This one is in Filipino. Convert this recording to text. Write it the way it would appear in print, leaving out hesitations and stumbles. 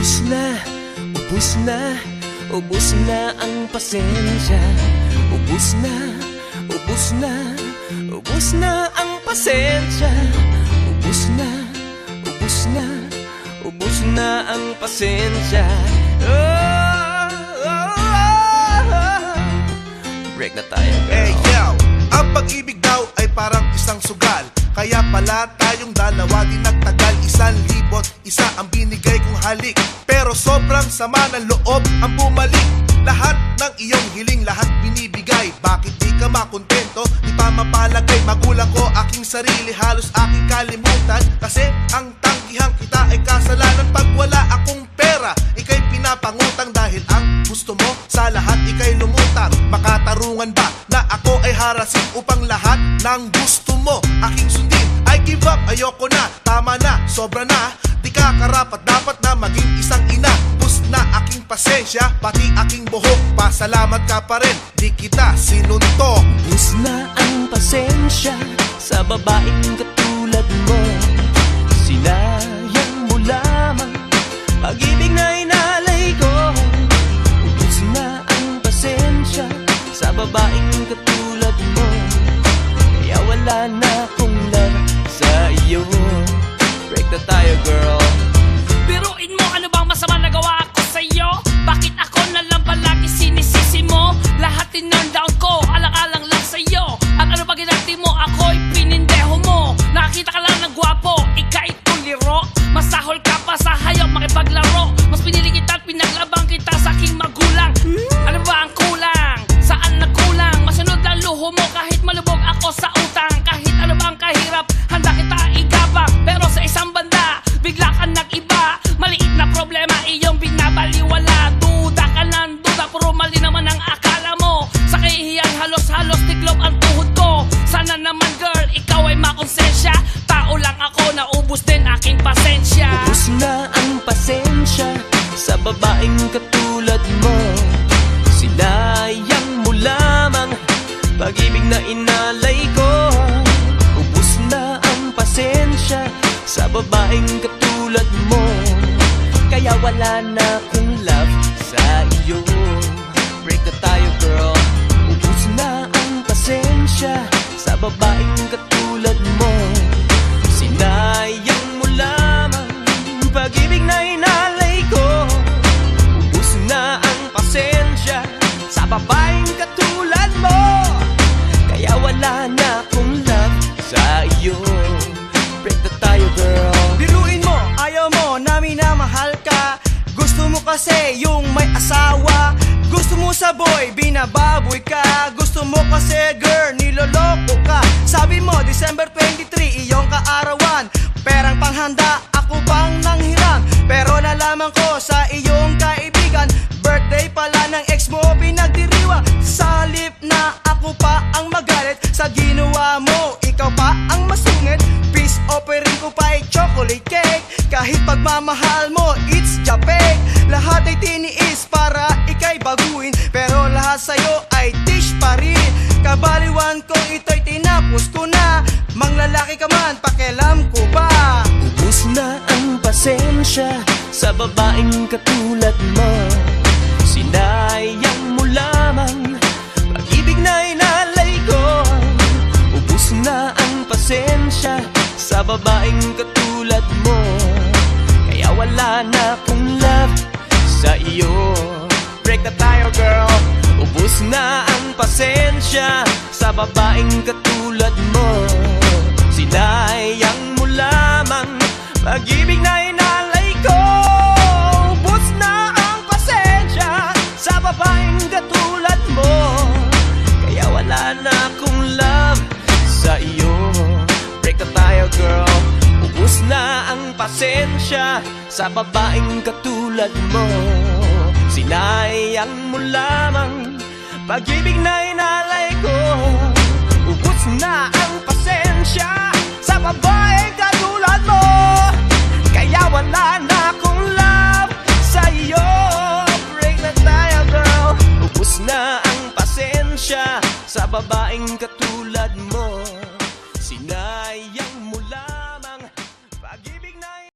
Ubus na, ubus na, ubus na ang pasensya. Ubus na, ubus na, ubus na ang pasensya. Ubus na, ubus na, ubus na ang pasensya. Oh, oh, oh, oh. Break na tayo, girl. Hey yo, ang pag-ibig daw ay parang isang sugal. Kaya pala tayong dalawa di nagtagal. 1,001 ang binigay kong halik, pero sobrang sama ng loob ang bumalik. Lahat ng iyong hiling, lahat binibigay. Bakit di ka makontento? Di pa mapalagay. Magulang ko, aking sarili, halos aking kalimutan. Kasi ang tanggihan kita ay kasalanan. Pag wala akong pera, ika'y pinapangutang. Dahil ang gusto mo sa lahat ika'y lumutang. Makatarungan ba na ako ay harasin upang lahat ng gusto mo aking sundin? I give up, ayoko na, tama na, sobra na. Di ka karapat dapat na maging isang ina. Bus na aking pasensya, pati aking buhok. Pasalamat ka pa rin, di kita sinuntok. Ubus na ang pasensya sa babaeng katulad mo. Sinayang mo lamang pag-ibig na inalay ko. Ubus na ang pasensya sa babaeng katulad mo. Kaya wala na akong love sa iyo. Break na tayo, girl. Biruin mo, ano bang masama nagawa ako sa'yo? Bakit ako na lang palagi sinisisi mo? Lahat tinurn down ko, alang-alang lang sa'yo. At ano ba ginati mo, ako'y pinindeho mo. Nakakita ka lang ng gwapo, ika'y tuliro. Masahol ka pa sa hayop, makipaglaro. Mas pinili kita at pinaglabang kita sa aking magulang. Ano ba ang kulang? Saan nagkulang? Masunod lang luho mo kahit malubog ako sa utang. Kahit ano ba ang kahirap, handa kita igabang. Pero sa isang banda, bigla ka nag-iba. Maliit na problema, iyong binabaliwala. Duda ka ng duda, puro mali naman ang akala mo. Sa kahihiyan, halos-halos tiklop ang tuhod ko. Sana naman girl, ikaw ay makonsensya. Tao lang ako, naubos din aking pasensya. Ubus na ang pasensya sa babaeng katulad mo. Sinayang mo lamang pag-ibig na inalay ko. Ubus na ang pasensya sa babaeng katulad mo. Kaya wala na akong love sa iyo. Break na tayo, girl. Ubus na ang pasensya sa babaeng katulad mo. Sinayang mo lamang pag-ibig na inalay ko. Ubus na ang pasensya sa babaeng katulad mo. Kaya wala na akong love sa iyo. Break na tayo, girl. Biruin mo, ayaw mo na minamahal ka. Gusto mo kasi yung may asawa. Gusto mo sa boy, binababoy ka. Gusto mo kasi girl, niloloko ka. Sabi mo, December 23, iyong kaarawan. Perang panghanda, ako pang nanghiram. Pero nalaman ko sa iyong kaibigan, birthday pala ng ex mo pinagdiriwang. Sa halip na ako pa ang magalit sa ginawa mo, ikaw pa ang masungit. Peace offering ko pa ay chocolate cake. Kahit pagmamahal mo, it's japek. Lahat ay tiniis para ika'y baguhin, pero lahat sa'yo ay dish pa rin. Kabaliwan ko ito'y tinapos ko na. Manglalaki ka man, pakialam ko ba? Ubus na ang pasensya sa babaeng katulad mo. Sinayang mo lamang pag-ibig na inalay ko. Ubus na ang pasensya sa babaeng katulad mo. Kaya wala na akong love sa iyo. Break na tayo, girl. Ubus na ang pasensya sa babaeng katulad mo. Sinayang mo lamang pag-ibig na inalay ko. Ubus na ang pasensya sa babaeng katulad mo. Kaya wala na akong love sa iyo. Break na tayo, girl. Ubus na ang pasensya sa babaeng katulad mo. Sinayang mo lamang pag-ibig na inalay ko. Ubus na ang pasensya sa babaeng katulad mo.